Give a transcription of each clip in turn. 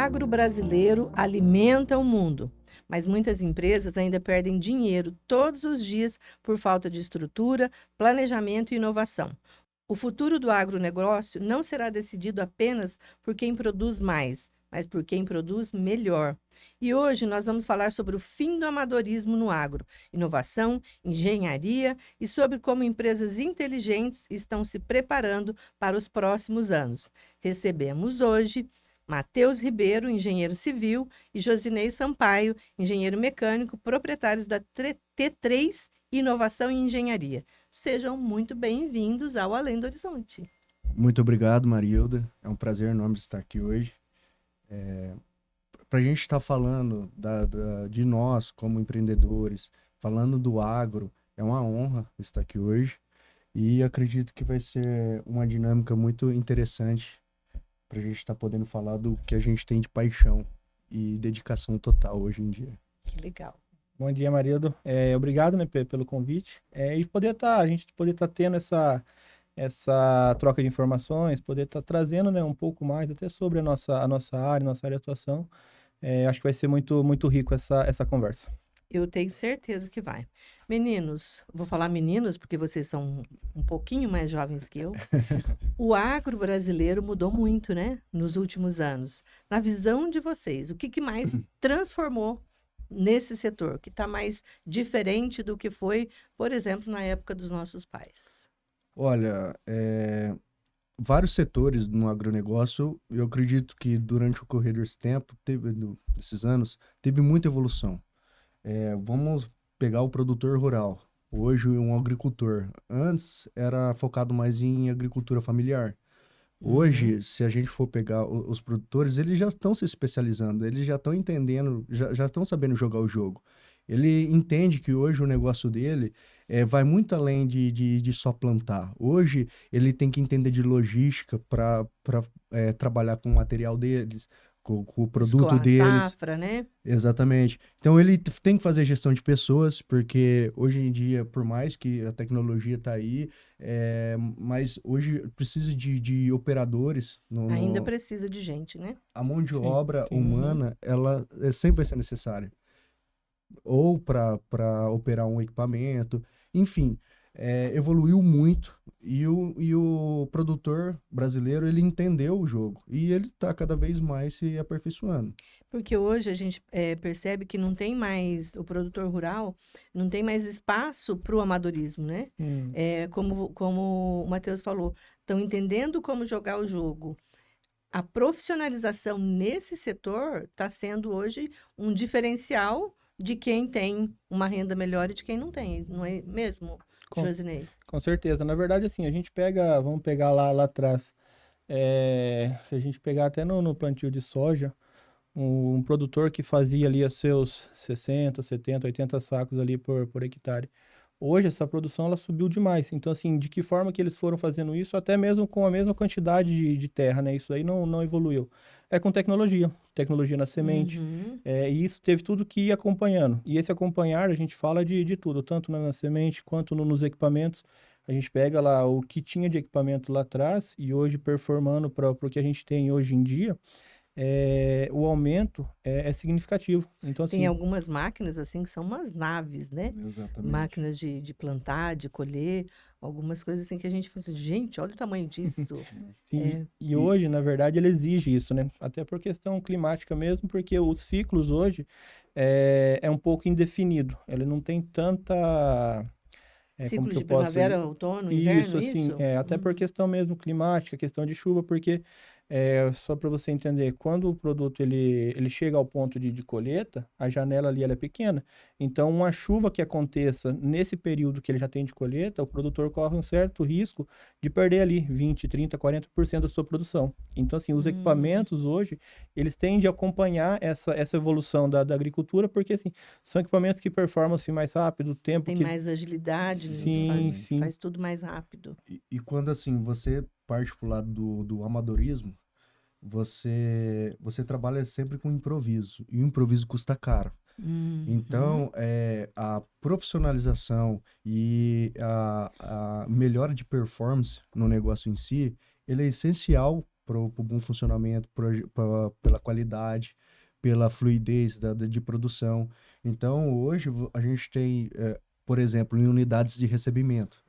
agro brasileiro alimenta o mundo, mas muitas empresas ainda perdem dinheiro todos os dias por falta de estrutura, planejamento e inovação. O futuro do agronegócio não será decidido apenas por quem produz mais, mas por quem produz melhor. E hoje nós vamos falar sobre o fim do amadorismo no agro, inovação, engenharia e sobre como empresas inteligentes estão se preparando para os próximos anos. Recebemos hoje Matheus Ribeiro, engenheiro civil, e Josinei Sampaio, engenheiro mecânico, proprietários da T3 Inovação e Engenharia. Sejam muito bem-vindos ao Além do Horizonte. Muito obrigado, Marilda. É um prazer enorme estar aqui hoje. Para a gente estar falando de nós como empreendedores, falando do agro, é uma honra estar aqui hoje e acredito que vai ser uma dinâmica muito interessante para a gente estar podendo falar do que a gente tem de paixão e dedicação total hoje em dia. Que legal. Bom dia, Marildo. Obrigado, né, pelo convite. E a gente poder estar tendo essa troca de informações, poder estar trazendo, né, um pouco mais até sobre a nossa área, nossa área de atuação. Acho que vai ser muito, muito rico essa conversa. Eu tenho certeza que vai. Meninos, vou falar meninos porque vocês são um pouquinho mais jovens que eu. O agro brasileiro mudou muito, né, nos últimos anos. Na visão de vocês, o que mais transformou nesse setor, que está mais diferente do que foi, por exemplo, na época dos nossos pais? Olha, vários setores no agronegócio, eu acredito que durante o correr desse tempo, desses anos, teve muita evolução. Vamos pegar o produtor rural, hoje um agricultor. Antes era focado mais em agricultura familiar. Hoje, se a gente for pegar os produtores, eles já estão se especializando, eles já estão entendendo, já estão sabendo jogar o jogo. Ele entende que hoje o negócio dele vai muito além de só plantar. Hoje, ele tem que entender de logística para trabalhar com o material deles, com o produto deles. Safra, né? Exatamente. Então, ele tem que fazer gestão de pessoas, porque hoje em dia, por mais que a tecnologia está aí, mas hoje precisa de operadores. Ainda precisa de gente, né? A mão de obra humana, ela sempre vai ser necessária. Ou para operar um equipamento, enfim, evoluiu muito e o produtor brasileiro, ele entendeu o jogo e ele está cada vez mais se aperfeiçoando. Porque hoje a gente percebe que não tem mais, o produtor rural não tem mais espaço para o amadorismo, né? Como o Matheus falou, estão entendendo como jogar o jogo. A profissionalização nesse setor está sendo hoje um diferencial de quem tem uma renda melhor e de quem não tem, não é mesmo, Josinei? Com certeza. Na verdade, assim, vamos pegar lá atrás, se a gente pegar até no plantio de soja, um produtor que fazia ali os seus 60, 70, 80 sacos ali por hectare. Hoje, essa produção, ela subiu demais. Então, assim, de que forma que eles foram fazendo isso, até mesmo com a mesma quantidade de terra, né? Isso aí não evoluiu. Com tecnologia na semente. E isso teve tudo que ir acompanhando. E esse acompanhar, a gente fala de tudo, tanto na semente quanto nos equipamentos. A gente pega lá o que tinha de equipamento lá atrás e hoje performando para o que a gente tem hoje em dia. O aumento é significativo. Então, assim, tem algumas máquinas assim que são umas naves, né? Exatamente. Máquinas de plantar, de colher, algumas coisas assim que a gente fala, gente, olha o tamanho disso. Sim, e hoje, na verdade, ele exige isso, né? Até por questão climática mesmo, porque os ciclos hoje é um pouco indefinido. Ele não tem tanta... Ciclo de primavera, outono, inverno, isso? Assim, até por questão mesmo climática, questão de chuva, porque só para você entender, quando o produto ele chega ao ponto de colheita, a janela ali ela é pequena. Então, uma chuva que aconteça nesse período que ele já tem de colheita, o produtor corre um certo risco de perder ali 20, 30, 40% da sua produção. Então, assim, os equipamentos hoje, eles têm de acompanhar essa evolução da agricultura, porque, assim, são equipamentos que performam assim, mais rápido, o tempo tem mais agilidade, sim. Faz tudo mais rápido. E quando, assim, você parte pro lado do amadorismo, você trabalha sempre com improviso, e o improviso custa caro. Então, a profissionalização e a melhora de performance no negócio em si, ele é essencial pro bom funcionamento, pela qualidade, pela fluidez de produção. Então, hoje a gente tem, por exemplo, em unidades de recebimento.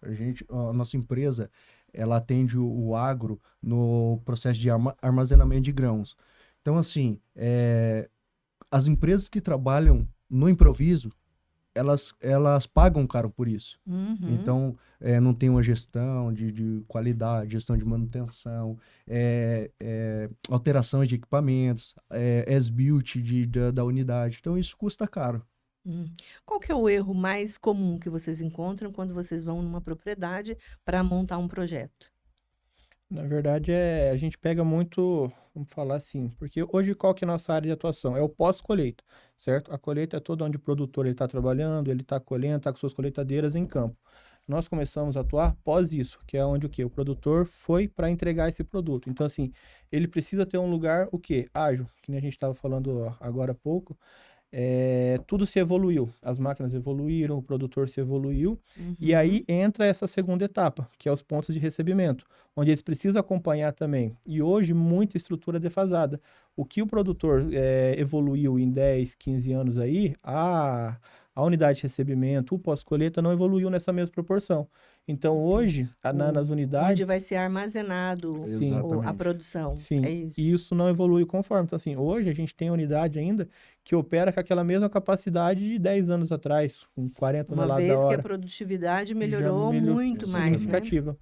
A nossa empresa, ela atende o agro no processo de armazenamento de grãos. Então, assim, as empresas que trabalham no improviso, elas pagam caro por isso. Uhum. Então, não tem uma gestão de qualidade, gestão de manutenção, alterações de equipamentos, as-built da unidade. Então, isso custa caro. Qual que é o erro mais comum que vocês encontram quando vocês vão numa propriedade para montar um projeto? Na verdade, a gente pega muito, vamos falar assim, porque hoje qual que é a nossa área de atuação? É o pós-colheita, certo? A colheita é toda onde o produtor está trabalhando, ele está colhendo, está com suas colheitadeiras em campo. Nós começamos a atuar pós isso, que é onde o quê? O produtor foi para entregar esse produto. Então, assim, ele precisa ter um lugar, o quê? Ágil, que nem a gente estava falando agora há pouco. Tudo se evoluiu, as máquinas evoluíram, o produtor se evoluiu, e aí entra essa segunda etapa, que é os pontos de recebimento, onde eles precisam acompanhar também. E hoje, muita estrutura defasada. O que o produtor evoluiu em 10, 15 anos aí, a unidade de recebimento, o pós-colheita, não evoluiu nessa mesma proporção. Então, hoje, nas unidades... Onde vai ser armazenado a produção. Sim, É isso. e isso não evolui conforme. Então, assim, hoje a gente tem unidade ainda que opera com aquela mesma capacidade de 10 anos atrás, com 40 toneladas da hora. Uma vez que a produtividade melhorou muito mais, né? Significativa.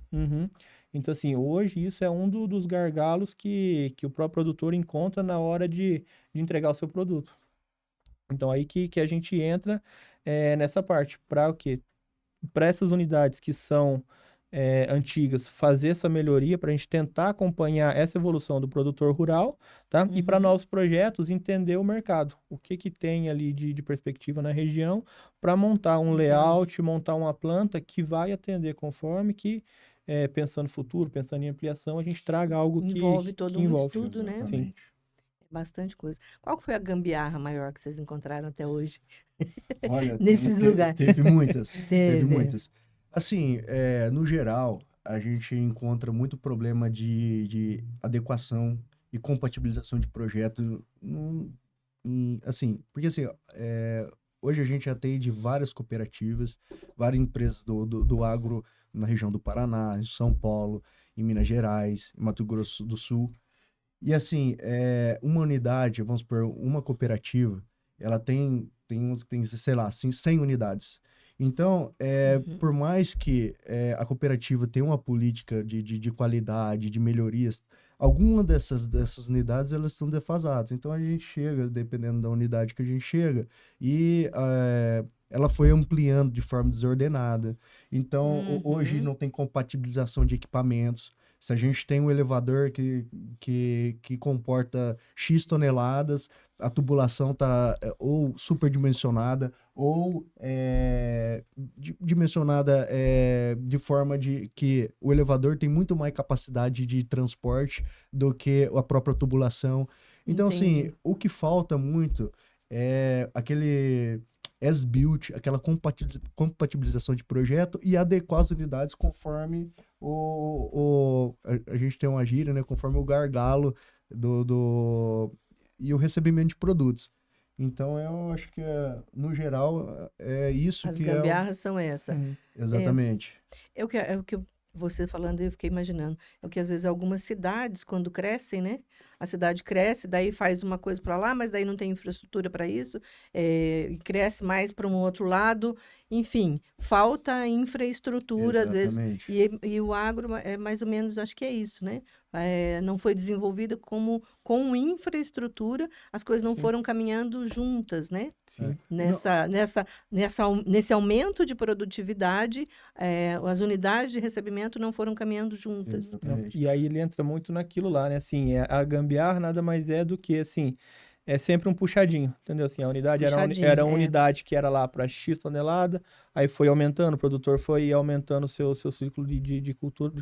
Então, assim, hoje isso é um dos gargalos que o próprio produtor encontra na hora de entregar o seu produto. Então, aí que a gente entra nessa parte. Para o quê? Para essas unidades que são antigas, fazer essa melhoria para a gente tentar acompanhar essa evolução do produtor rural, tá? E para novos projetos, entender o mercado. O que tem ali de perspectiva na região para montar um layout, montar uma planta que vai atender conforme que, pensando no futuro, pensando em ampliação, a gente traga algo envolve todo um envolve. estudo, né? Sim. Bastante coisa. Qual que foi a gambiarra maior que vocês encontraram até hoje? Olha, Nesses lugares. Teve muitas. Teve muitas. Assim, no geral, a gente encontra muito problema de adequação e compatibilização de projeto. Assim, porque assim, hoje a gente atende várias cooperativas, várias empresas do agro na região do Paraná, em São Paulo, em Minas Gerais, em Mato Grosso do Sul. E assim, uma unidade, vamos supor, uma cooperativa, ela tem uns que tem, sei lá, 100 unidades. Então, por mais que a cooperativa tenha uma política de qualidade, de melhorias, alguma dessas unidades, elas estão defasadas. Então, a gente chega, dependendo da unidade que a gente chega, e ela foi ampliando de forma desordenada. Então, hoje não tem compatibilização de equipamentos. Se a gente tem um elevador que comporta X toneladas, a tubulação está ou superdimensionada ou dimensionada de forma de que o elevador tem muito mais capacidade de transporte do que a própria tubulação. Então, assim, o que falta muito é aquele as-built, aquela compatibilização de projeto e adequar as unidades conforme a gente tem uma gíria, né? Conforme o gargalo e o recebimento de produtos. Então, eu acho que, no geral, é isso As que gambiarras são essa. Exatamente. É o que você falando, eu fiquei imaginando. É o que, às vezes, algumas cidades, quando crescem, né? A cidade cresce, daí faz uma coisa para lá, mas daí não tem infraestrutura para isso, e cresce mais para um outro lado. Enfim, falta infraestrutura, às vezes. E o agro é mais ou menos, acho que é isso, né? Não foi desenvolvida com infraestrutura, as coisas não foram caminhando juntas, né? Sim. Nesse aumento de produtividade, as unidades de recebimento não foram caminhando juntas. E aí ele entra muito naquilo lá, né? Assim, a gambiarra nada mais é do que, assim, é sempre um puxadinho, entendeu? Assim, a unidade era uma unidade que era lá para X tonelada, aí foi aumentando, o produtor foi aumentando o seu ciclo de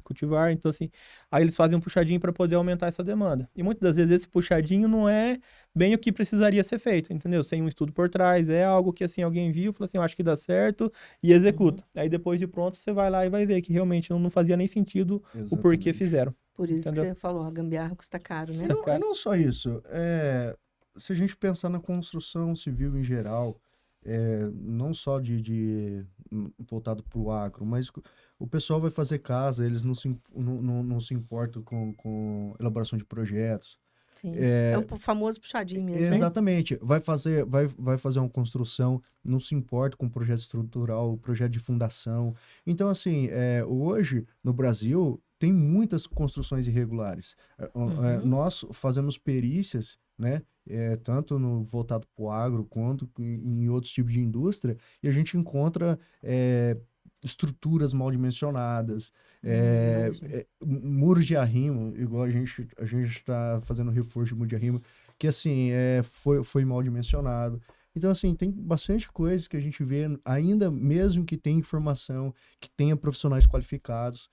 cultivar, então assim, aí eles fazem um puxadinho para poder aumentar essa demanda. E muitas das vezes esse puxadinho não é bem o que precisaria ser feito, entendeu? Sem um estudo por trás, é algo que assim, alguém viu, falou assim, eu acho que dá certo, e executa. Aí depois de pronto, você vai lá e vai ver que realmente não fazia nem sentido o porquê fizeram. Por isso que Entendeu? você falou, a gambiarra custa caro, né? E não só isso. Se a gente pensar na construção civil em geral, não só voltado para o agro, mas o pessoal vai fazer casa, eles não se importam com elaboração de projetos. Sim. É o famoso puxadinho mesmo, né? Exatamente. Vai fazer uma construção, não se importa com projeto estrutural, projeto de fundação. Então, assim, hoje, no Brasil, tem muitas construções irregulares. Nós fazemos perícias, né? Tanto voltado para o agro quanto em outros tipos de indústria, e a gente encontra estruturas mal dimensionadas, muros de arrimo, igual a gente está fazendo reforço de muro de arrimo, que assim, foi mal dimensionado. Então, assim, tem bastante coisa que a gente vê, ainda mesmo que tenha informação, que tenha profissionais qualificados,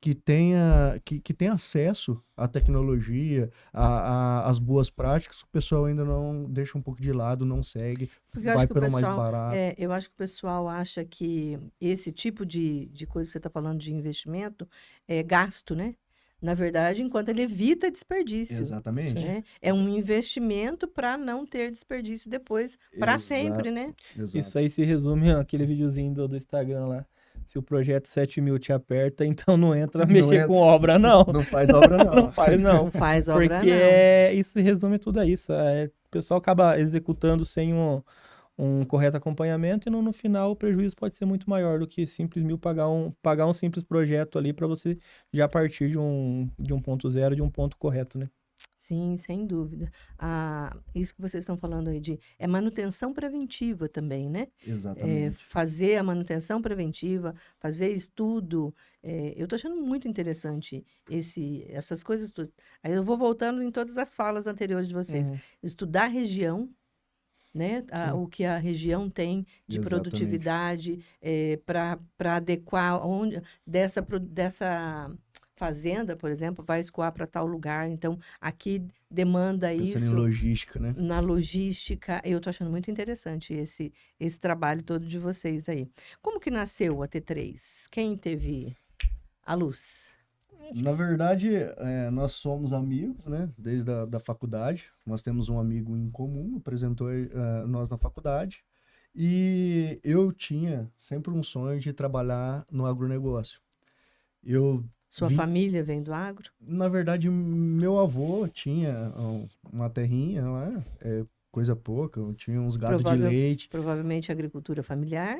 que tenha acesso à tecnologia, às boas práticas, o pessoal ainda não deixa um pouco de lado, não segue, Porque eu acho vai que o pelo mais pessoal, barato. eu acho que o pessoal acha que esse tipo de coisa que você está falando de investimento é gasto, né? Na verdade, enquanto ele evita desperdício, Exatamente. né? É um investimento para não ter desperdício depois, para sempre, né? Isso Exato. aí se resume àquele videozinho do Instagram lá. Se o projeto 7.000 te aperta, então não entra Não mexer entra- com obra, não. Não faz obra, não. Não faz, não. Não faz obra, Porque não. isso se resume tudo a isso. O pessoal acaba executando sem um correto acompanhamento e no final o prejuízo pode ser muito maior do que simplesmente pagar um simples projeto ali para você já partir de um ponto zero, de um ponto correto, né? Sim, sem dúvida. Isso que vocês estão falando aí é manutenção preventiva também, né? Exatamente. Fazer a manutenção preventiva, fazer estudo. Eu estou achando muito interessante essas coisas todas. Aí eu vou voltando em todas as falas anteriores de vocês. Uhum. Estudar a região, né? Sim. O que a região tem de Exatamente. produtividade para adequar dessa fazenda, por exemplo, vai escoar para tal lugar. Então, aqui demanda Pensando em isso logística, né? na logística. Eu estou achando muito interessante esse trabalho todo de vocês aí. Como que nasceu a T3? Quem teve a luz? Na verdade, nós somos amigos, né? Desde a faculdade. Nós temos um amigo em comum, apresentou nós na faculdade. E eu tinha sempre um sonho de trabalhar no agronegócio. Sua família vem do agro? Na verdade, meu avô tinha uma terrinha lá, coisa pouca, tinha uns gados de leite. Provavelmente agricultura familiar.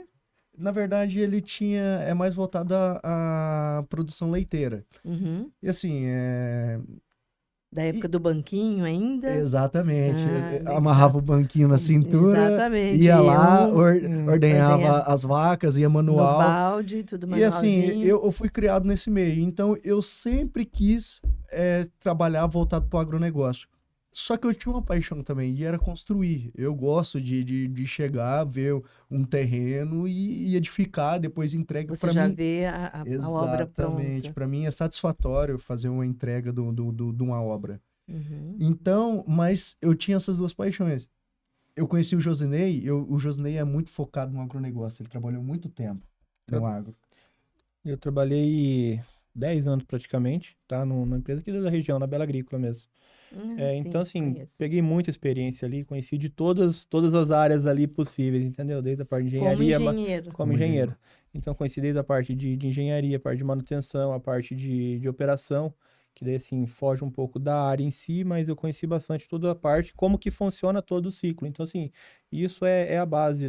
Na verdade, ele é mais voltado à produção leiteira. Uhum. E assim, Da época do banquinho ainda? Exatamente. legal. Amarrava o banquinho na cintura, Exatamente. ia lá, ordenhava ordenhava as vacas, ia no manual. balde, tudo E assim, manualzinho. eu fui criado nesse meio, então eu sempre quis trabalhar voltado para o agronegócio. Só que eu tinha uma paixão também, e era construir. Eu gosto de chegar, ver um terreno e edificar, depois entrega Você para já mim. vê a obra Exatamente. pronta. Para mim é satisfatório fazer uma entrega de uma obra. Uhum. Então, mas eu tinha essas duas paixões. Eu conheci o Josinei, o Josinei é muito focado no agronegócio, ele trabalhou muito tempo no agro. Eu trabalhei 10 anos praticamente, tá? Numa empresa aqui da região, na Bela Agrícola mesmo. Então, assim, conheço. peguei muita experiência ali, conheci de todas as áreas ali possíveis, entendeu? Desde a parte de Como engenharia, engenheiro. como engenheiro. Então, conheci desde a parte de engenharia, a parte de manutenção, a parte de operação, que daí, assim, foge um pouco da área em si, mas eu conheci bastante toda a parte, como que funciona todo o ciclo. Então, assim, isso é a base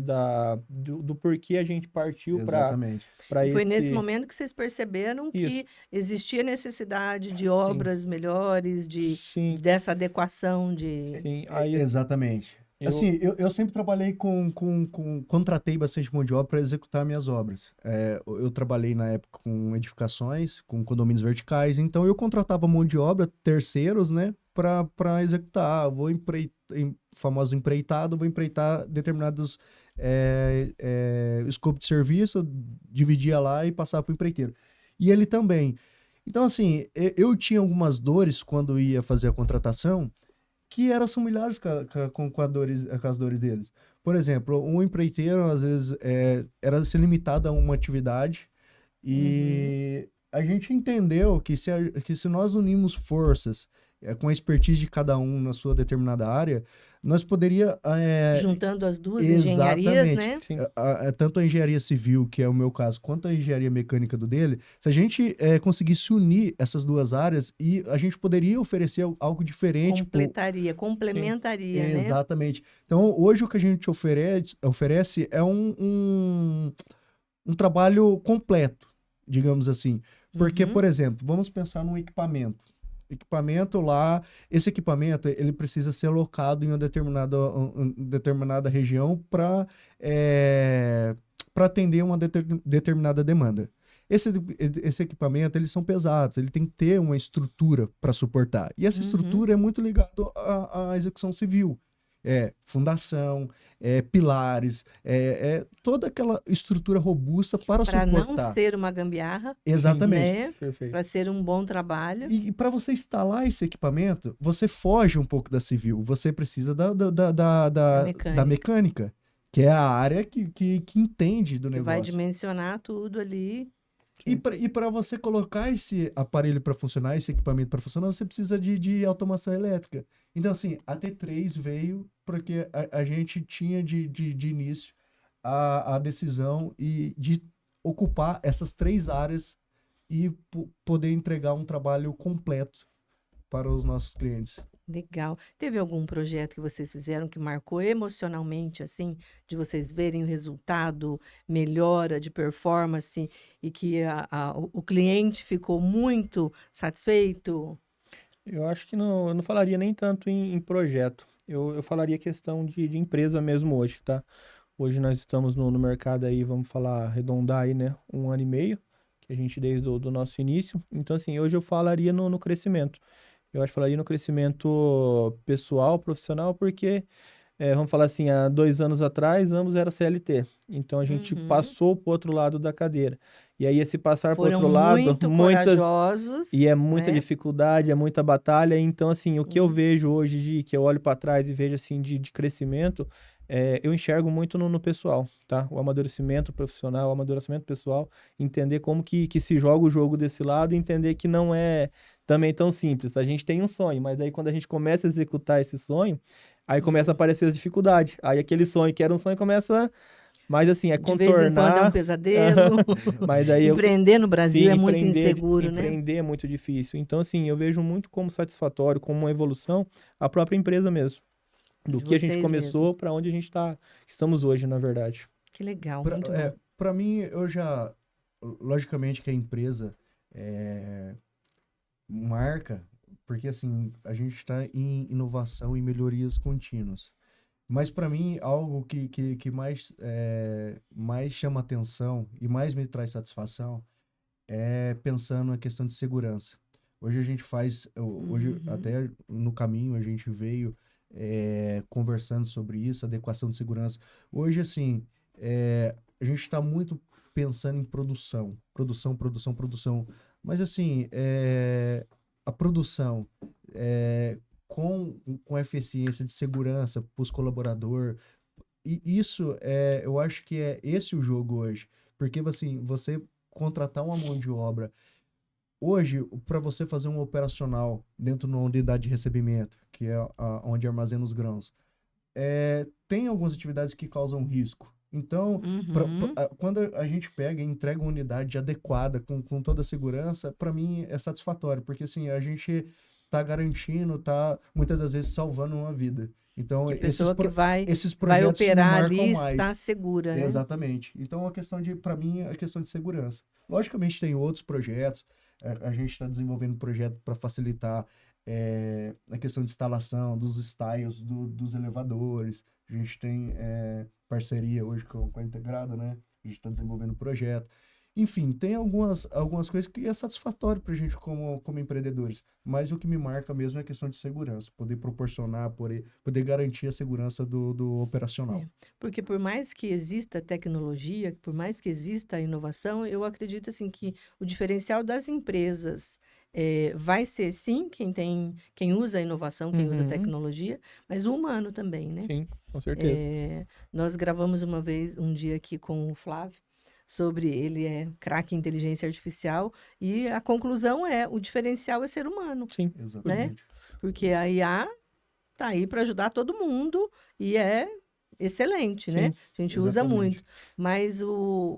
do porquê a gente partiu Exatamente. para E foi esse... nesse momento que vocês perceberam que Isso. existia necessidade de Sim. obras melhores, Sim, dessa adequação de... sim. Aí, Exatamente. Assim, eu sempre trabalhei contratei bastante mão de obra para executar minhas obras. Eu trabalhei na época com edificações, com condomínios verticais, então eu contratava mão de obra, terceiros, né, para executar. Famoso empreitado, vou empreitar determinados escopo de serviço, dividia lá e passava para o empreiteiro. E ele também. Então, assim, eu tinha algumas dores quando ia fazer a contratação, que eram similares com as dores deles. Por exemplo, um empreiteiro, às vezes, era ser limitado a uma atividade e a gente entendeu que se nós unimos forças com a expertise de cada um na sua determinada área, nós poderia... Juntando as duas engenharias, né? Sim. Tanto a engenharia civil, que é o meu caso, quanto a engenharia mecânica do dele, se a gente conseguisse unir essas duas áreas, e a gente poderia oferecer algo diferente. Complementaria, né? Exatamente. Então, hoje o que a gente oferece é um trabalho completo, digamos assim. Porque, por exemplo, vamos pensar num equipamento. Esse equipamento, ele precisa ser alocado em uma determinada região para atender uma determinada demanda. Esse equipamento, eles são pesados, ele tem que ter uma estrutura para suportar. E essa estrutura é muito ligada à execução civil. Fundação, pilares, toda aquela estrutura robusta para suportar. Para não ser uma gambiarra. Exatamente. Né? Para ser um bom trabalho. E para você instalar esse equipamento, você foge um pouco da civil. Você precisa da mecânica, que é a área que entende do negócio. Vai dimensionar tudo ali. E para você colocar esse aparelho para funcionar, esse equipamento para funcionar, você precisa de automação elétrica. Então, assim, a T3 veio porque a gente tinha de início a decisão de ocupar essas 3 áreas e poder entregar um trabalho completo para os nossos clientes. Legal. Teve algum projeto que vocês fizeram que marcou emocionalmente, assim, de vocês verem o resultado, melhora de performance e que o cliente ficou muito satisfeito? Eu acho que eu não falaria nem tanto em projeto. Eu falaria questão de empresa mesmo hoje, tá? Hoje nós estamos no mercado aí, vamos falar, arredondar aí, né? 1 ano e meio, que a gente desde o nosso início. Então, assim, hoje eu falaria no crescimento. Eu acho que falaria no crescimento pessoal, profissional, porque, vamos falar assim, há 2 anos atrás, ambos era CLT. Então, a gente passou para o outro lado da cadeira. E aí, esse passar para o outro lado, corajosos, e é muita dificuldade, é muita batalha. Então, assim, o que eu vejo hoje, que eu olho para trás e vejo, assim, de crescimento, eu enxergo muito no pessoal, tá? O amadurecimento profissional, o amadurecimento pessoal, entender como que se joga o jogo desse lado e entender que não é também tão simples. A gente tem um sonho, mas aí quando a gente começa a executar esse sonho, aí começa a aparecer as dificuldades. Aí aquele sonho que era um sonho começa... Mas assim, contornar... De vez em quando é um pesadelo. Mas aí empreender no Brasil é muito inseguro, né? Empreender é muito difícil. Então, assim, eu vejo muito como satisfatório, como uma evolução, a própria empresa mesmo. Do que a gente começou para onde a gente estamos hoje, na verdade. Que legal, muito bom. Para mim, logicamente que a empresa marca, porque assim, a gente está em inovação e melhorias contínuas. Mas para mim, algo que mais chama atenção e mais me traz satisfação é pensando na questão de segurança. Hoje a gente até no caminho, a gente veio conversando sobre isso, adequação de segurança. Hoje, assim, a gente está muito pensando em produção. Mas, assim, a produção com eficiência de segurança para os colaboradores. E isso, eu acho que é esse o jogo hoje. Porque, assim, você contratar uma mão de obra... Hoje, para você fazer um operacional dentro de uma unidade de recebimento, que é onde armazena os grãos, tem algumas atividades que causam risco. Então, quando a gente pega e entrega uma unidade adequada, com toda a segurança, para mim é satisfatório, porque assim, a gente está garantindo, está muitas das vezes salvando uma vida. Então, esses projetos vai operar ali mais. Está segura, né? Exatamente. Então, para mim, é a questão de segurança. Logicamente, tem outros projetos. A gente está desenvolvendo um projeto para facilitar a questão de instalação dos styles dos elevadores. A gente tem parceria hoje com a Integrada, né? A gente está desenvolvendo um projeto. Enfim, tem algumas coisas que é satisfatório para a gente como empreendedores, mas o que me marca mesmo é a questão de segurança, poder proporcionar, poder garantir a segurança do operacional. Porque por mais que exista tecnologia, por mais que exista a inovação, eu acredito assim, que o diferencial das empresas vai ser, sim, quem usa a inovação, quem usa a tecnologia, mas o humano também, né? Sim, com certeza. Nós gravamos um dia aqui com o Flávio, ele é craque em inteligência artificial, e a conclusão é, o diferencial é ser humano, Sim. Exatamente. porque a IA tá aí para ajudar todo mundo e é excelente, né? Sim, A gente usa exatamente. muito, mas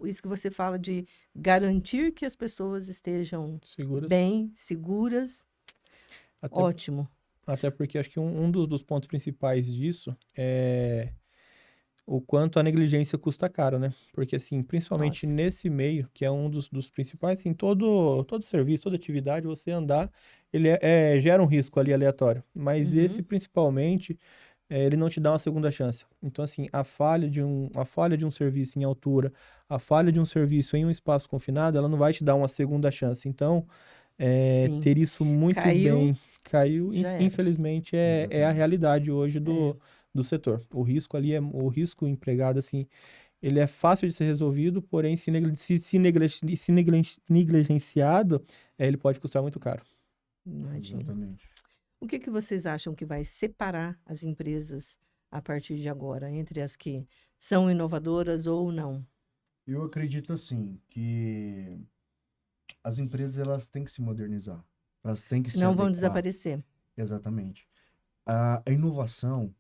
isso que você fala de garantir que as pessoas estejam seguras. bem, seguras, Até, ótimo. até porque acho que um dos pontos principais disso é o quanto a negligência custa caro, né? Porque, assim, principalmente Nossa. nesse meio, que é um dos principais, assim, todo serviço, toda atividade, você andar, ele gera um risco ali aleatório. Mas esse, Uhum. principalmente, ele não te dá uma segunda chance. Então, assim, a falha de um serviço em altura, a falha de um serviço em um espaço confinado, ela não vai te dar uma segunda chance. Então, Sim, ter isso muito caiu, bem caiu, já era. infelizmente, é a Exatamente. realidade hoje do setor. O risco ali, o risco empregado, assim, ele é fácil de ser resolvido, porém, se negligenciado, ele pode custar muito caro. Imagina. Exatamente. O que vocês acham que vai separar as empresas a partir de agora, entre as que são inovadoras ou não? Eu acredito assim que as empresas elas têm que se modernizar, elas têm que se Senão vão adequar. desaparecer. Exatamente. A inovação,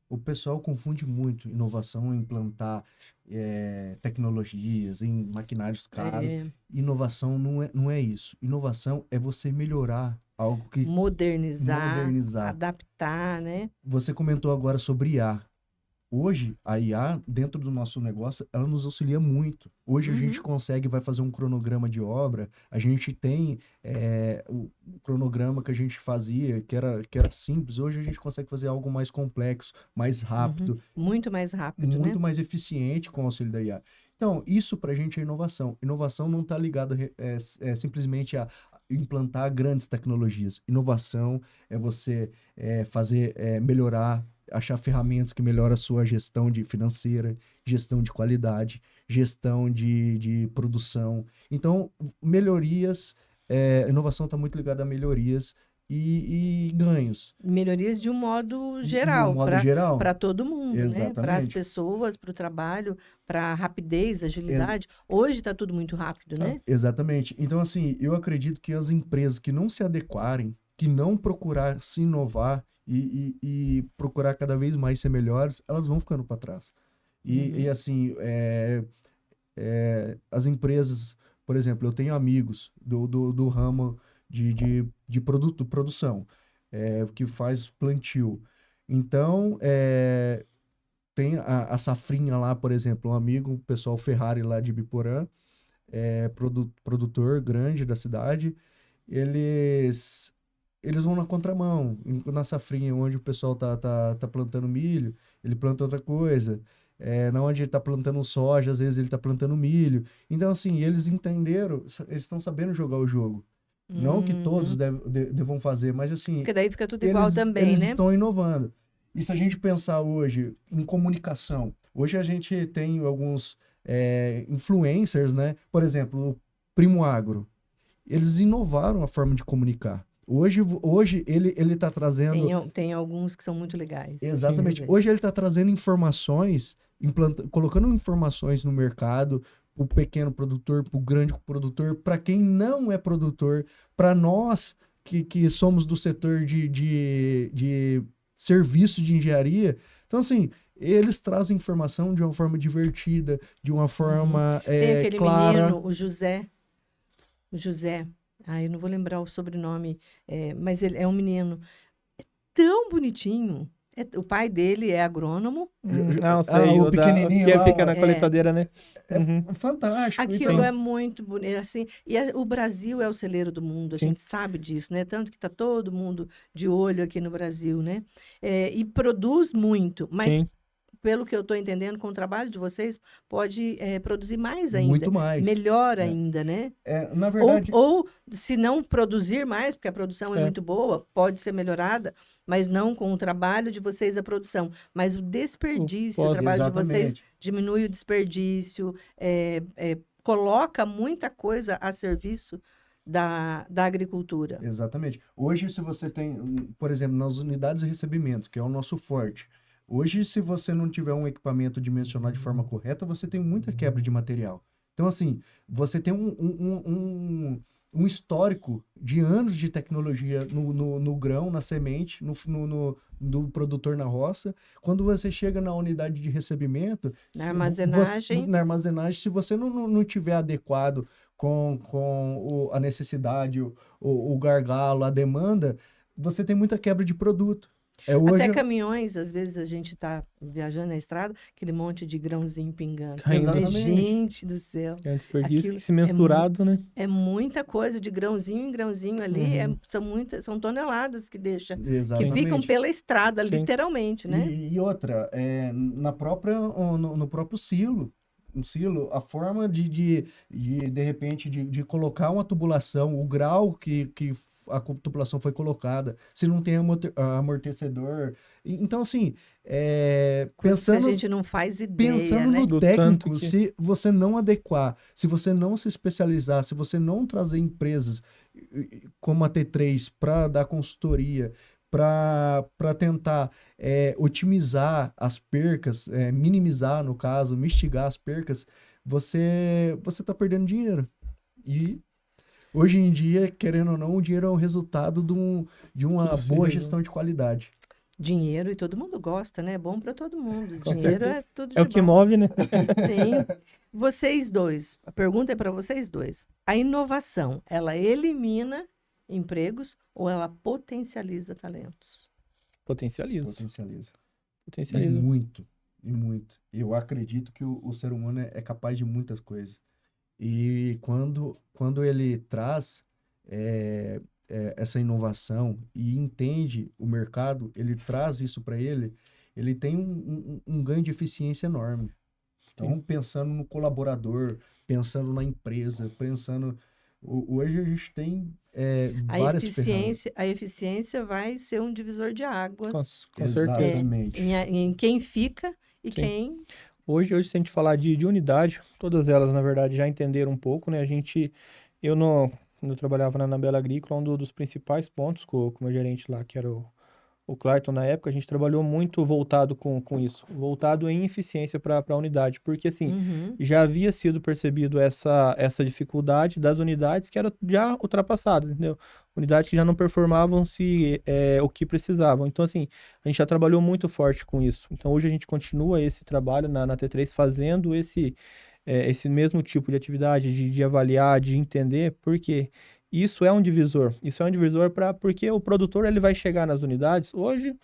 o pessoal confunde muito inovação em implantar tecnologias, em maquinários caros. É, Inovação não é isso. Inovação é você melhorar algo que modernizar, modernizar. adaptar, né? Você comentou agora sobre IA. Hoje, a IA, dentro do nosso negócio, ela nos auxilia muito. Hoje a gente consegue, vai fazer um cronograma de obra, a gente tem o cronograma que a gente fazia, que era simples, hoje a gente consegue fazer algo mais complexo, mais rápido, Muito mais rápido, muito né? mais eficiente com o auxílio da IA. Então, isso pra gente é inovação. Inovação não está ligado simplesmente a implantar grandes tecnologias. Inovação é você fazer, melhorar, achar ferramentas que melhoram a sua gestão financeira, gestão de qualidade, gestão de produção. Então, melhorias, inovação está muito ligada a melhorias e ganhos. Melhorias de um modo No geral, modo geral. para todo mundo, né? Para as Exatamente. pessoas, para o trabalho, para a rapidez, agilidade. Hoje está tudo muito rápido, né? Exatamente. Então, assim, eu acredito que as empresas que não se adequarem, que não procurar se inovar e procurar cada vez mais ser melhores, elas vão ficando para trás. E assim, as empresas, por exemplo, eu tenho amigos do ramo de produção, que faz plantio. Então, tem a Safrinha lá, por exemplo, um amigo, o pessoal Ferrari lá de Biporã, produtor grande da cidade, eles vão na contramão, na safrinha, onde o pessoal tá plantando milho, ele planta outra coisa. Na onde ele tá plantando soja, às vezes ele tá plantando milho. Então, assim, eles entenderam, eles estão sabendo jogar o jogo. Não que todos devam fazer, mas assim, Porque daí fica tudo igual também, eles né? estão inovando. E se a gente pensar hoje em comunicação, hoje a gente tem alguns influencers, né? Por exemplo, o Primo Agro. Eles inovaram a forma de comunicar. Hoje ele tá trazendo... Tem alguns que são muito legais. Exatamente. Sim. Hoje ele tá trazendo informações, colocando informações no mercado, pro pequeno produtor, pro grande produtor, para quem não é produtor, para nós que somos do setor de serviço de engenharia. Então, assim, eles trazem informação de uma forma divertida, de uma forma Tem aquele clara. menino, o José. Eu não vou lembrar o sobrenome, mas ele é um menino tão bonitinho. O pai dele é agrônomo. Não, sei, o pequenininho que lá, fica na colheitadeira, né? Fantástico. Aquilo Então, é muito bonito, assim, o Brasil é o celeiro do mundo, a Sim. gente sabe disso, né? Tanto que está todo mundo de olho aqui no Brasil, né? E produz muito, mas Sim. pelo que eu estou entendendo, com o trabalho de vocês, pode produzir mais ainda. Muito mais. Melhor ainda, né? Na verdade... Ou, se não produzir mais, porque a produção é muito boa, pode ser melhorada, mas não com o trabalho de vocês, a produção. Mas o desperdício, o trabalho de vocês diminui o desperdício, coloca muita coisa a serviço da agricultura. Exatamente. Hoje, se você tem, por exemplo, nas unidades de recebimento, que é o nosso forte, hoje, se você não tiver um equipamento dimensionado de forma correta, você tem muita quebra de material. Então, assim, você tem um histórico de anos de tecnologia no grão, na semente, do produtor na roça. Quando você chega na unidade de recebimento, Na armazenagem. na armazenagem, se você não tiver adequado com a necessidade, o gargalo, a demanda, você tem muita quebra de produto. Até caminhões, às vezes a gente está viajando na estrada, aquele monte de grãozinho pingando. Caindo. Eu falei, Exatamente. gente do céu. É um desperdício Aquilo que se mensurado, né? É muita coisa de grãozinho em grãozinho ali. São toneladas que deixa. Que Exatamente. ficam pela estrada, Sim. literalmente, né? E outra, no próprio silo. Um silo, a forma de repente, de colocar uma tubulação, o grau que a tubulação foi colocada, se não tem amortecedor. Então, assim, Coisas que a gente não faz ideia, pensando né? no Do técnico, tanto que- se você não adequar, se você não se especializar, se você não trazer empresas como a T3 para dar consultoria, para tentar otimizar as percas, minimizar, no caso, mitigar as percas, você está perdendo dinheiro. E hoje em dia, querendo ou não, o dinheiro é o resultado de uma Tudo se boa resolve. gestão de qualidade. Dinheiro, e todo mundo gosta, né? É bom para todo mundo. Com Dinheiro é tudo de É o que bom. move, né? Sim. Vocês dois, a pergunta é para vocês dois. A inovação, ela elimina empregos ou ela potencializa talentos? Potencializa. Potencializa. E Potencializa. muito, e muito. Eu acredito que o ser humano é capaz de muitas coisas. E quando ele traz essa inovação e entende o mercado, ele traz isso para ele tem um ganho de eficiência enorme. Então, pensando no colaborador, pensando na empresa, pensando... Hoje a gente tem várias ferramentas. A eficiência vai ser um divisor de águas Com certeza. Exatamente. em quem fica e Sim. quem... Hoje, se a gente falar de unidade, todas elas, na verdade, já entenderam um pouco, né? Quando eu trabalhava na Bela Agrícola, um dos principais pontos com o meu gerente lá, que era o Clayton, na época, a gente trabalhou muito voltado com isso, voltado em eficiência para a unidade, porque, assim, Uhum. já havia sido percebido essa dificuldade das unidades que era já ultrapassada, entendeu? Unidades que já não performavam o que precisavam. Então, assim, a gente já trabalhou muito forte com isso. Então, hoje a gente continua esse trabalho na T3 fazendo esse mesmo tipo de atividade, de avaliar, de entender, porque isso é um divisor. Isso é um divisor porque o produtor ele vai chegar nas unidades. Hoje,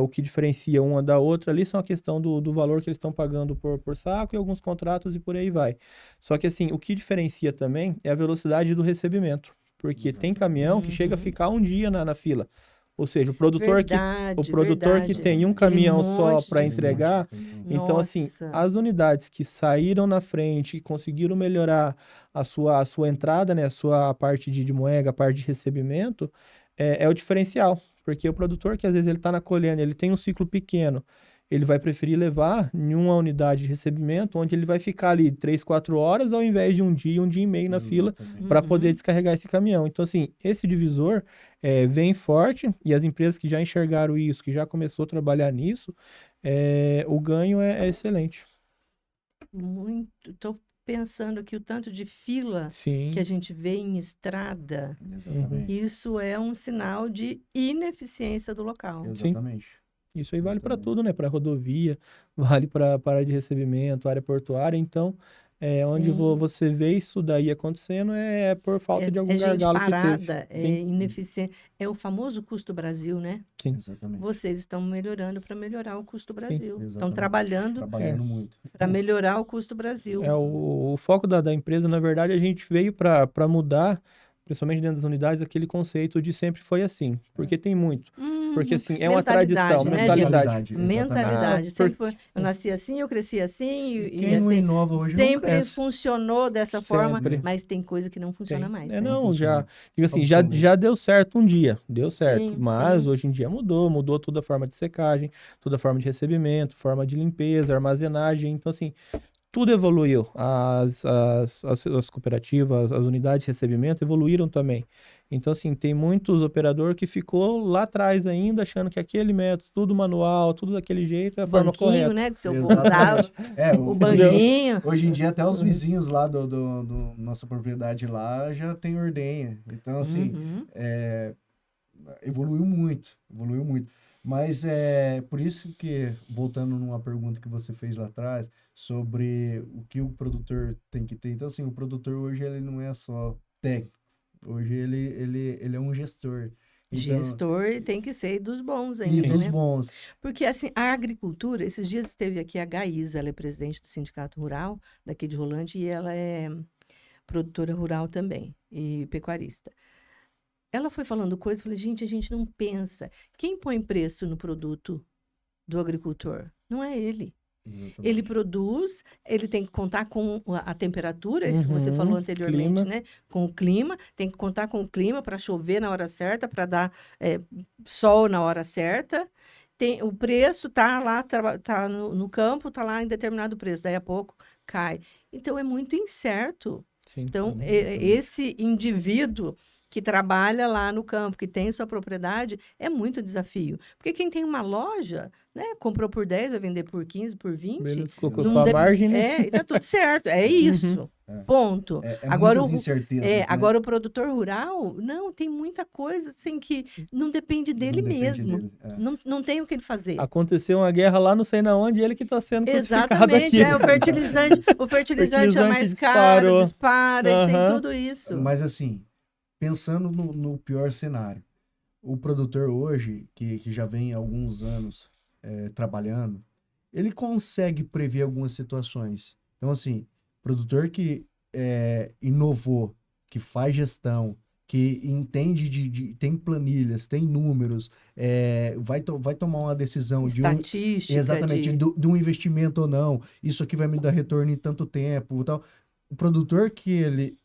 o que diferencia uma da outra ali são a questão do valor que eles estão pagando por saco e alguns contratos e por aí vai. Só que, assim, o que diferencia também é a velocidade do recebimento. Porque tem caminhão que chega a ficar um dia na fila. Ou seja, o produtor que tem um caminhão só para entregar. Então, assim, Nossa. as unidades que saíram na frente, que conseguiram melhorar a sua entrada, né, a sua parte de moega, a parte de recebimento, é o diferencial. Porque o produtor que às vezes ele está na colhendo, ele tem um ciclo pequeno, ele vai preferir levar em uma unidade de recebimento, onde ele vai ficar ali 3, 4 horas, ao invés de um dia e meio na fila, para poder descarregar esse caminhão. Então, assim, esse divisor vem forte, e as empresas que já enxergaram isso, que já começou a trabalhar nisso, o ganho é excelente. Muito. Estou pensando que o tanto de fila Sim. que a gente vê em estrada, Exatamente. isso é um sinal de ineficiência do local. Exatamente. Isso aí vale para tudo, né? Para rodovia, vale para área de recebimento, área portuária. Então, onde você vê isso daí acontecendo é por falta de algum gente gargalo parada, que teve. é Sim. ineficiente. É o famoso custo Brasil, né? Sim. Exatamente. Vocês estão melhorando para melhorar o custo Brasil. Estão Exatamente. trabalhando Muito. para melhorar o custo Brasil. O foco da empresa, na verdade, a gente veio para mudar, principalmente dentro das unidades, aquele conceito de sempre foi assim. Porque tem muito. Porque, assim, é uma tradição, né, mentalidade. Mentalidade. Sempre Porque- foi, eu nasci assim, eu cresci assim. E quem não inova hoje não sempre cresce. funcionou dessa forma, Sempre. mas tem coisa que não funciona Tem. mais. É, né? não, funciona. digo assim, Obsoleto. já deu certo um dia, deu certo, Sim, mas sim. hoje em dia mudou toda a forma de secagem, toda a forma de recebimento, forma de limpeza, armazenagem, então assim, tudo evoluiu. As cooperativas, as unidades de recebimento evoluíram também. Então, assim, tem muitos operadores que ficou lá atrás ainda, achando que aquele método, tudo manual, tudo daquele jeito, é a forma Banquinho, correta. né? Que o senhor contava. Exatamente. O banquinho. Hoje em dia até os vizinhos lá do nossa propriedade lá já tem ordenha. Então, assim, Uhum. evoluiu muito, evoluiu muito. Mas é por isso que, voltando numa pergunta que você fez lá atrás, sobre o que o produtor tem que ter. Então, assim, o produtor hoje ele não é só técnico, hoje ele é um gestor. Então, Gestor tem que ser dos bons e ainda, dos né? bons. Porque, assim, a agricultura, esses dias esteve aqui a Gaísa, ela é presidente do Sindicato Rural daqui de Rolândia e ela é produtora rural também e pecuarista. Ela foi falando coisas, eu falei, gente, a gente não pensa. Quem põe preço no produto do agricultor? Não é ele. Exatamente. Ele produz, ele tem que contar com a temperatura, isso você falou anteriormente, clima. né? Com o clima, tem que contar com o clima para chover na hora certa, para dar sol na hora certa. Tem, o preço tá lá, tá no campo, tá lá em determinado preço, daí a pouco cai. Então é muito incerto. Sim. Então, Exatamente. esse indivíduo que trabalha lá no campo, que tem sua propriedade, é muito desafio. Porque quem tem uma loja, né, comprou por 10, vai vender por 15, por 20, Beleza, colocou não sua de- margem, né? e tá tudo certo. É isso. É. Ponto. É Agora, muitas incertezas, né? agora o produtor rural, não, tem muita coisa assim que não depende dele Não depende mesmo. dele, é. Não tem o que ele fazer. Aconteceu uma guerra lá, não sei na onde, e ele que está sendo crucificado Exatamente, aqui. o fertilizante é mais Disparou. caro, dispara, tem Aham. tudo isso. Mas assim, pensando no pior cenário, o produtor hoje, que já vem há alguns anos trabalhando, ele consegue prever algumas situações. Então, assim, produtor que inovou, que faz gestão, que entende tem planilhas, tem números, vai tomar uma decisão Estatística exatamente, de um investimento ou não, isso aqui vai me dar retorno em tanto tempo, tal. O produtor que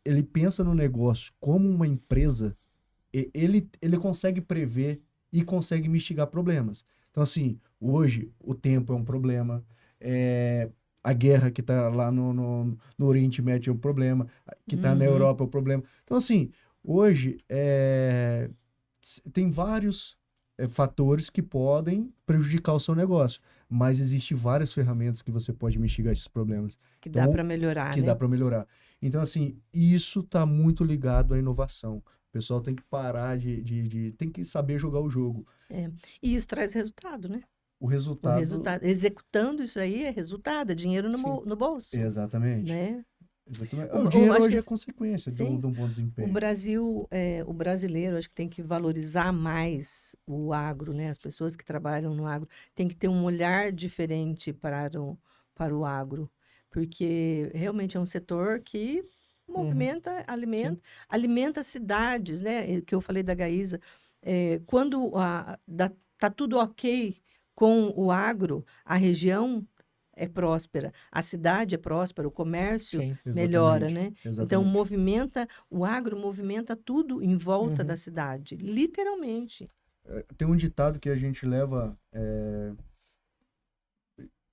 ele pensa no negócio como uma empresa, ele consegue prever e consegue mitigar problemas. Então, assim, hoje o tempo é um problema, a guerra que está lá no Oriente Médio é um problema, que está na Europa é um problema. Então, assim, hoje tem vários fatores que podem prejudicar o seu negócio, mas existem várias ferramentas que você pode mitigar esses problemas. que dá para melhorar, Que né? dá para melhorar. Então, assim, isso está muito ligado à inovação. O pessoal tem que parar tem que saber jogar o jogo. E isso traz resultado, né? O O resultado... resultado. Executando isso aí é resultado, é dinheiro no bolso, Exatamente. né? Exatamente. O- O dinheiro acho hoje que é consequência de sim. um bom O desempenho. Brasil, o brasileiro, acho que tem que valorizar mais o agro, né? As pessoas que trabalham no agro têm que ter um olhar diferente para o agro, porque realmente é um setor que movimenta, alimenta cidades, né? Que eu falei da Gaísa. Quando tá tudo ok com o agro, a região é próspera, a cidade é próspera, o comércio Sim. melhora, Exatamente. né? Então, Exatamente. o agro movimenta tudo em volta da cidade, literalmente. Tem um ditado que a gente leva...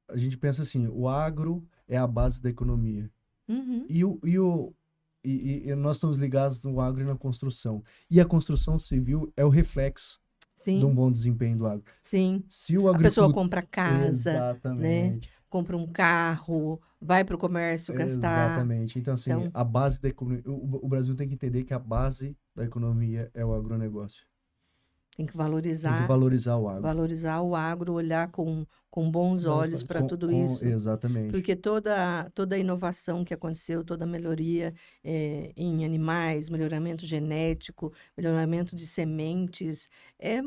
A gente pensa assim, o agro é a base da economia. Uhum. E nós estamos ligados no agro e na construção. E a construção civil é o reflexo de um Sim, bom desempenho do agro. sim. Se o A pessoa agricultor... compra casa, né? Exatamente. Compra um carro, vai para o comércio gastar. Exatamente. Então, assim, Então- a base da economia... O Brasil tem que entender que a base da economia é o agronegócio. Tem que Tem valorizar, que valorizar o agro. valorizar o agro, olhar com bons olhos para tudo isso. Exatamente. Porque toda a inovação que aconteceu, toda a melhoria em animais, melhoramento genético, melhoramento de sementes, é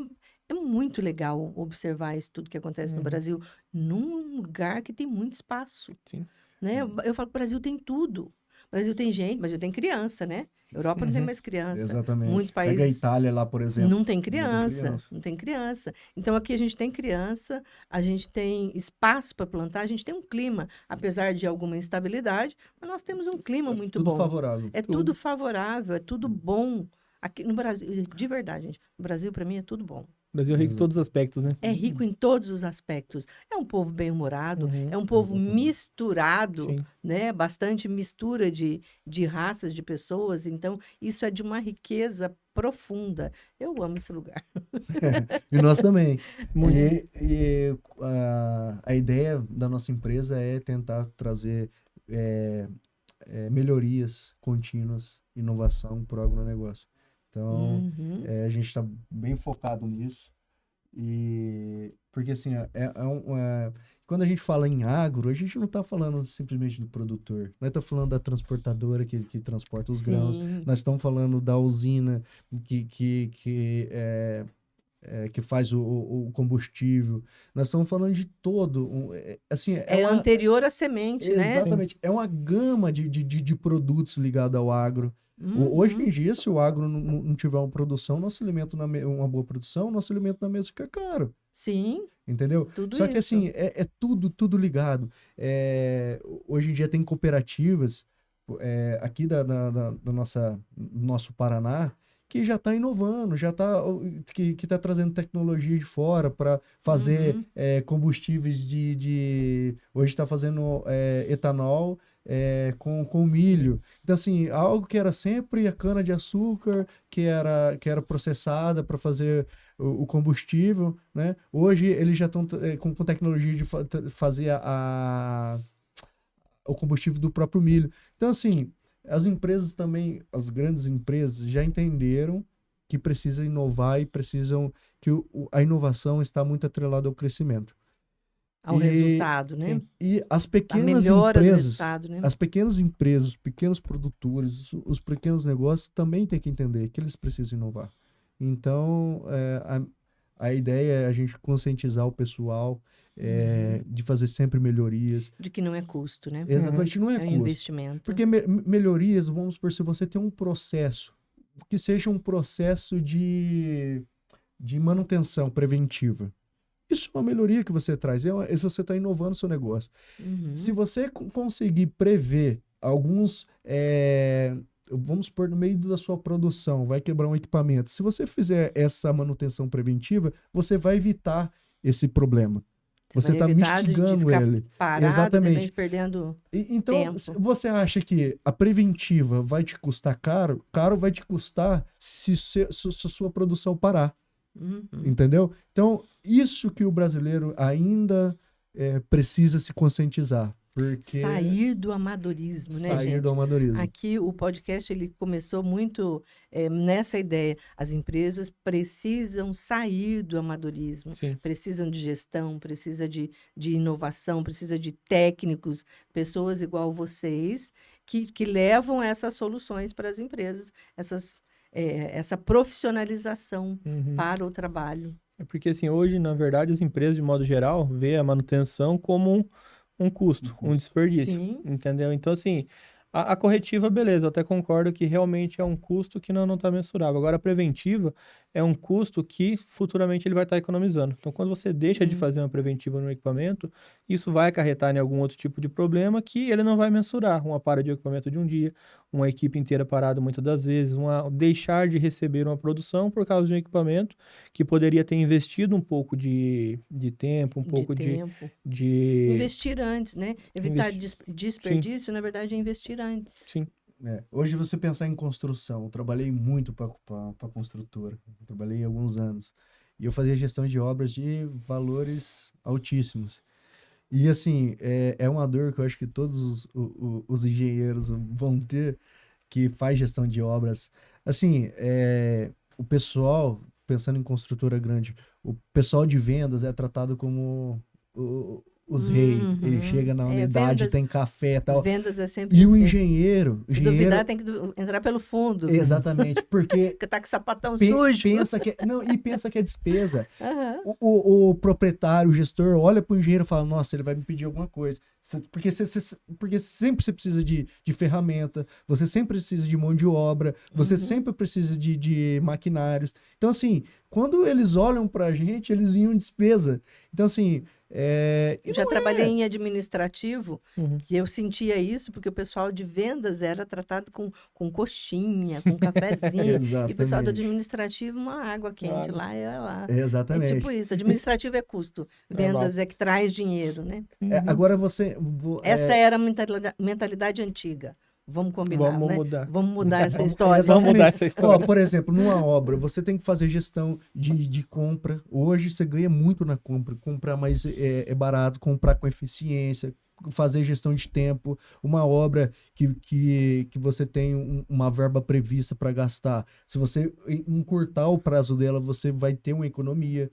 muito legal observar isso tudo que acontece no Brasil, num lugar que tem muito espaço. Sim. Né? Eu falo que o Brasil tem tudo. O Brasil tem gente, o Brasil tem criança, né? Europa não tem mais criança. Exatamente. Muitos Pega a países Itália lá, por exemplo. não tem criança, não tem criança. Então, aqui a gente tem criança, a gente tem espaço para plantar, a gente tem um clima, apesar de alguma instabilidade, mas nós temos um clima muito Tudo bom. favorável. É tudo favorável, é tudo bom. Aqui no Brasil, de verdade, gente, no Brasil, para mim, é tudo bom. O Brasil é rico em todos os aspectos, né? É rico em todos os aspectos. É um povo bem-humorado, Uhum. é um povo Exatamente. misturado, Sim. né? Bastante mistura de raças, de pessoas. Então, isso é de uma riqueza profunda. Eu amo esse lugar. E nós também. Muito. E a ideia da nossa empresa é tentar trazer melhorias contínuas, inovação para o agronegócio. Então, Uhum. a gente está bem focado nisso. Porque assim, quando a gente fala em agro, a gente não está falando simplesmente do produtor. Nós estamos falando da transportadora que transporta os grãos. Sim. Nós estamos falando da usina que faz o combustível. Nós estamos falando de todo. Assim, É anterior à semente, né? exatamente. É uma gama de produtos ligados ao agro. Uhum. Hoje em dia, se o agro não tiver uma produção, uma boa produção, nosso alimento na mesa fica caro. Sim, Entendeu? tudo Só que isso. assim, é tudo ligado. Hoje em dia tem cooperativas aqui do nosso Paraná que já está inovando, que está trazendo tecnologia de fora para fazer Uhum. combustíveis hoje está fazendo etanol com milho. Então, assim, algo que era sempre a cana-de-açúcar, que era processada para fazer o combustível, né? Hoje eles já estão com tecnologia de fazer o combustível do próprio milho. Então, assim, as empresas também, as grandes empresas já entenderam que precisa inovar e precisam que a inovação está muito atrelada ao crescimento. Ao resultado, né? E as A pequenas melhora do empresas, resultado, né? as pequenas empresas, os pequenos produtores, os pequenos negócios também têm que entender que eles precisam inovar. Então, a ideia é a gente conscientizar o pessoal de fazer sempre melhorias. De que não é custo, né? Exatamente, não é É um custo. investimento. Porque melhorias, vamos supor, se você tem um processo, que seja um processo de manutenção preventiva. Isso é uma melhoria que você traz, se você está inovando o seu negócio. Uhum. Se você conseguir prever alguns, vamos supor, no meio da sua produção, vai quebrar um equipamento. Se você fizer essa manutenção preventiva, você vai evitar esse problema. Você vai está evitar de mitigando ficar ele. parado, Exatamente. também perdendo Então, tempo. você acha que a preventiva vai te custar caro? Caro vai te custar se sua produção parar. Uhum. Entendeu? Então, isso que o brasileiro ainda precisa se conscientizar. Porque Sair do amadorismo, né, sair gente? do amadorismo. Aqui o podcast ele começou muito nessa ideia. As empresas precisam sair do amadorismo, Sim. precisam de gestão, precisa de inovação, precisa de técnicos, pessoas igual vocês que levam essas soluções para as empresas, essa profissionalização Uhum. para o trabalho. É porque, assim, hoje, na verdade, as empresas, de modo geral, vê a manutenção como um custo, um desperdício, Sim. entendeu? Então, assim, a corretiva, beleza, eu até concordo que realmente é um custo que não está mensurável. Agora, a preventiva é um custo que futuramente ele vai estar economizando. Então, quando você deixa de Sim. fazer uma preventiva no equipamento, isso vai acarretar em algum outro tipo de problema que ele não vai mensurar. Uma para de equipamento de um dia, uma equipe inteira parada muitas das vezes, deixar de receber uma produção por causa de um equipamento que poderia ter investido um pouco de tempo, um pouco tempo. de... Investir antes, né? Evitar desperdício, na verdade, é investir antes. Sim. Hoje você pensar em construção, eu trabalhei muito para construtora, eu trabalhei alguns anos, e eu fazia gestão de obras de valores altíssimos. E assim, é uma dor que eu acho que todos os engenheiros vão ter, que faz gestão de obras. Assim, o pessoal, pensando em construtora grande, o pessoal de vendas é tratado como os reis. Ele chega na unidade, vendas, tem café e tal. Vendas é sempre E assim. o engenheiro... Se duvidar, tem que entrar pelo fundo. Exatamente, porque... Porque tá com sapatão sujo. Pensa que é despesa. Uhum. O proprietário, o gestor, olha pro engenheiro e fala, nossa, ele vai me pedir alguma coisa. Porque sempre você precisa de ferramenta, você sempre precisa de mão de obra, você sempre precisa de maquinários. Então, assim, quando eles olham pra gente, eles viam despesa. Então, assim... E Eu já não trabalhei em administrativo, Uhum. que eu sentia isso, porque o pessoal de vendas era tratado com coxinha, com cafezinho, e o pessoal do Exatamente. administrativo, uma água quente Água. lá, é lá. É tipo Exatamente. isso, administrativo é custo, Normal. vendas é que traz dinheiro, né? Uhum. Agora você. Essa era a mentalidade antiga. Vamos combinar, Vamos né? mudar. Vamos mudar essa Vamos- história. Vamos mudar exatamente. essa Ó, história. por exemplo, numa obra, você tem que fazer gestão de compra. Hoje você ganha muito na compra. Comprar mais é barato, comprar com eficiência, fazer gestão de tempo. Uma obra que você tem uma verba prevista para gastar. Se você encurtar o prazo dela, você vai ter uma economia.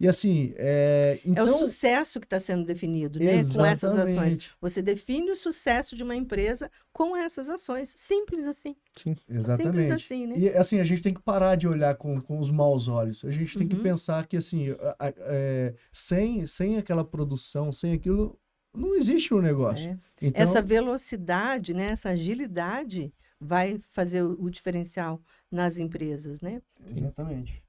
E assim, É o então. sucesso que está sendo definido, né? Com essas ações. Exatamente. Você define o sucesso de uma empresa com essas ações. Simples assim. Sim. Exatamente. assim, né? E assim, a gente tem que parar de olhar com os maus olhos. A gente tem que Uhum. pensar que assim, sem aquela produção, sem aquilo, não existe um negócio. É. Então, Essa velocidade, né? Essa agilidade vai fazer o diferencial nas empresas, né? exatamente.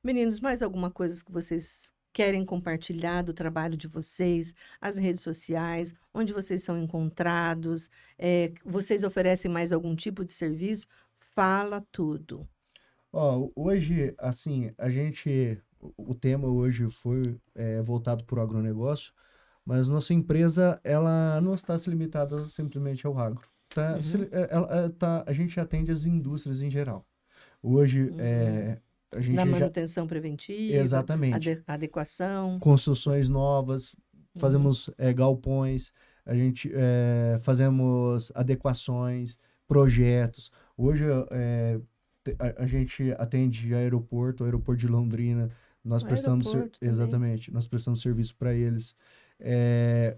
Meninos, mais alguma coisa que vocês querem compartilhar do trabalho de vocês, as redes sociais, onde vocês são encontrados, vocês oferecem mais algum tipo de serviço? Fala tudo. Ó, hoje, assim, o tema hoje foi voltado para o agronegócio, mas nossa empresa, ela não está se limitada simplesmente ao agro. A gente atende as indústrias em geral. Hoje, a gente Na já... manutenção preventiva, Exatamente. adequação. Construções novas, fazemos galpões, a gente fazemos adequações, projetos. Hoje a gente atende o aeroporto de Londrina, nós prestamos Aeroporto também. exatamente, nós prestamos serviço para eles.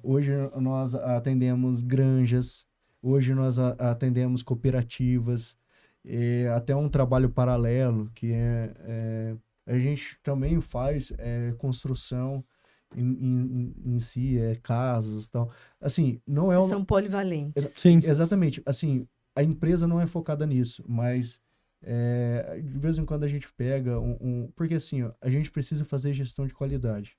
Hoje nós atendemos granjas, hoje nós atendemos cooperativas, até um trabalho paralelo que a gente também faz construção em si, casas e tal. Assim, não é Vocês são polivalentes. Sim. exatamente. Assim, a empresa não é focada nisso, mas de vez em quando a gente pega porque assim, ó, a gente precisa fazer gestão de qualidade.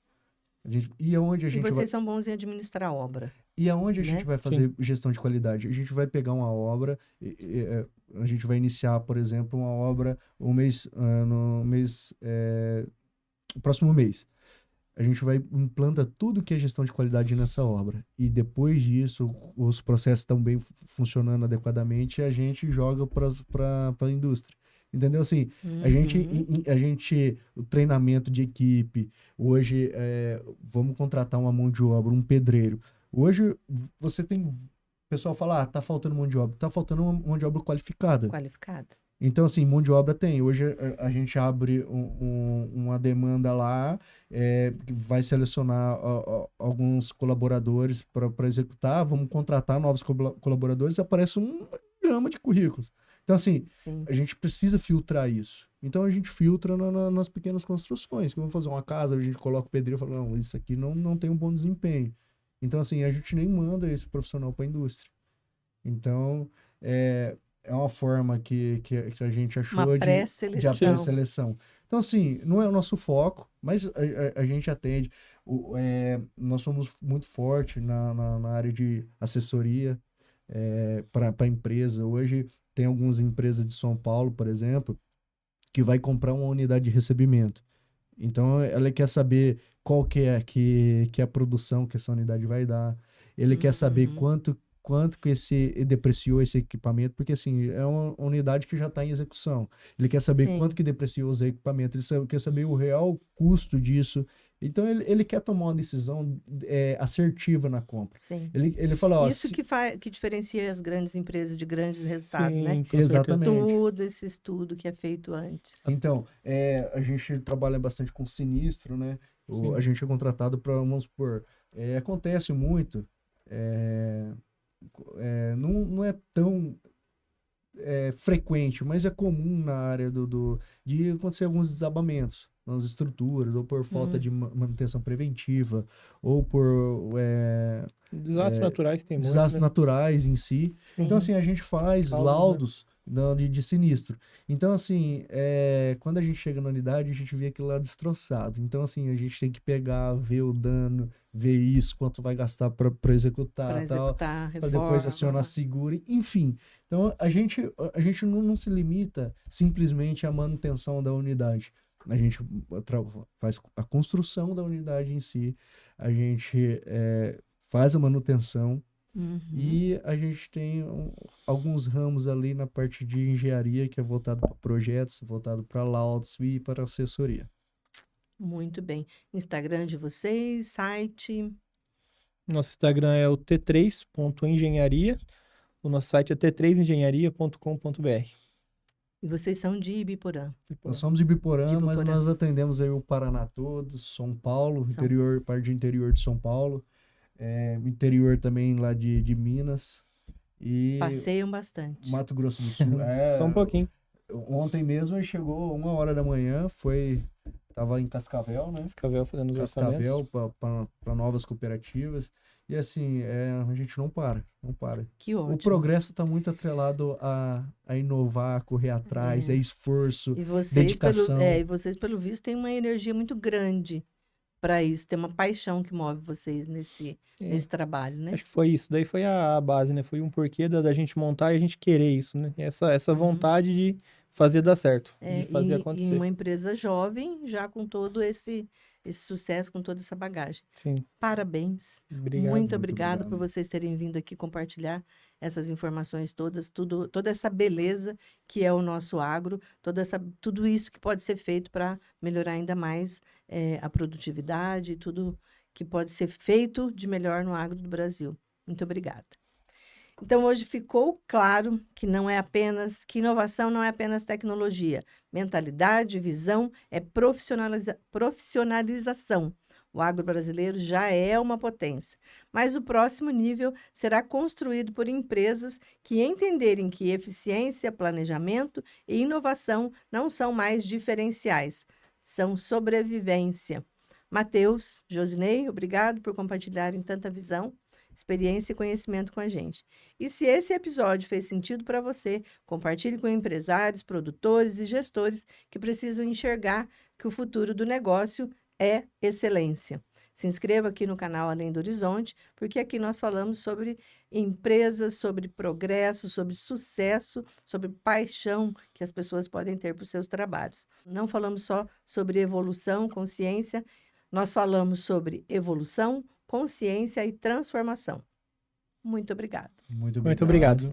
E aonde a E gente vocês vai... são bons em administrar a obra. E aonde a né? gente vai fazer gestão de qualidade? A gente vai pegar uma obra, a gente vai iniciar, por exemplo, uma obra no próximo mês. A gente vai implanta tudo que é gestão de qualidade nessa obra. E depois disso, os processos estão bem funcionando adequadamente, a gente joga para a indústria. Entendeu? Assim, o treinamento de equipe, hoje vamos contratar uma mão de obra, um pedreiro. Hoje você tem, o pessoal fala, tá faltando mão de obra. Tá faltando uma mão de obra qualificada. Então, assim, mão de obra tem. Hoje a gente abre uma demanda lá, que vai selecionar alguns colaboradores para executar, vamos contratar novos colaboradores, aparece uma gama de currículos. Então, assim, a gente precisa filtrar isso. Então, a gente filtra nas pequenas construções. Que vamos fazer uma casa, a gente coloca o pedreiro e fala, não, isso aqui não tem um bom desempenho. Então, assim, a gente nem manda esse profissional para a indústria. Então, é uma forma que a gente achou de pré-seleção. Então, assim, não é o nosso foco, mas a gente atende. Nós somos muito fortes na área de assessoria para a empresa. Hoje, tem algumas empresas de São Paulo, por exemplo, que vai comprar uma unidade de recebimento. Então, ela quer saber qual que é a produção que essa unidade vai dar. Ele quer saber quanto que depreciou esse equipamento, porque assim, é uma unidade que já está em execução. Ele quer saber quanto que depreciou os equipamentos, ele quer saber o real custo disso. Então, ele quer tomar uma decisão assertiva na compra. Sim. Ele fala... Isso que diferencia as grandes empresas de grandes resultados, Sim, né? Exatamente. Todo esse estudo que é feito antes. Então, a gente trabalha bastante com sinistro, né? A gente é contratado para, vamos supor, acontece muito... não é tão frequente, mas é comum na área de acontecer alguns desabamentos nas estruturas, ou por falta de manutenção preventiva, ou por desastres naturais tem muito, desastres né? naturais em si. Sim. Então, assim, a gente faz laudos de sinistro. Então, assim, quando a gente chega na unidade, a gente vê aquilo lá destroçado. Então, assim, a gente tem que pegar, ver o dano, ver isso, quanto vai gastar para executar, Para tal, executar para depois reforma. acionar seguro, enfim. Então, a gente não se limita simplesmente à manutenção da unidade. A gente faz a construção da unidade em si, a gente faz a manutenção, Uhum. e a gente tem alguns ramos ali na parte de engenharia, que é voltado para projetos, voltado para laudos e para assessoria. Muito bem. Instagram de vocês, site. Nosso Instagram é o t3.engenharia. O nosso site é t3engenharia.com.br. E vocês são de Ibiporã. Nós somos de Ibiporã, De mas Ibiporã. nós atendemos aí o Paraná todo, São Paulo, São- interior, parte de interior de São Paulo, interior também lá de Minas e Passeiam bastante. Mato Grosso do Sul. Só um pouquinho. Ontem mesmo ele chegou 1h da manhã, tava em Cascavel, né? Cascavel fazendo os orçamentos. Cascavel para novas cooperativas. E assim, a gente não para. Que ótimo. O progresso está muito atrelado a inovar, a correr atrás, é esforço, E vocês, dedicação. e vocês, pelo visto, têm uma energia muito grande para isso. Tem uma paixão que move vocês nesse trabalho, né? Acho que foi isso. Daí foi a base, né? Foi um porquê da gente montar e a gente querer isso, né? Essa vontade de fazer dar certo, de fazer E acontecer. uma empresa jovem, já com todo esse sucesso, com toda essa bagagem. Sim. Parabéns. Obrigado. Muito obrigada por obrigado. vocês terem vindo aqui compartilhar essas informações todas, toda essa beleza que é o nosso agro, tudo isso que pode ser feito para melhorar ainda mais a produtividade, tudo que pode ser feito de melhor no agro do Brasil. Muito obrigada. Então, hoje ficou claro que inovação não é apenas tecnologia. Mentalidade, visão é profissionalização. O agro brasileiro já é uma potência, mas o próximo nível será construído por empresas que entenderem que eficiência, planejamento e inovação não são mais diferenciais, são sobrevivência. Matheus, Josinei, obrigado por compartilharem tanta visão, experiência e conhecimento com a gente. E se esse episódio fez sentido para você, compartilhe com empresários, produtores e gestores que precisam enxergar que o futuro do negócio é excelência. Se inscreva aqui no canal Além do Horizonte, porque aqui nós falamos sobre empresas, sobre progresso, sobre sucesso, sobre paixão que as pessoas podem ter por seus trabalhos. Não falamos só sobre evolução, consciência, nós falamos sobre evolução, consciência e transformação. Muito obrigada. Muito Muito obrigado.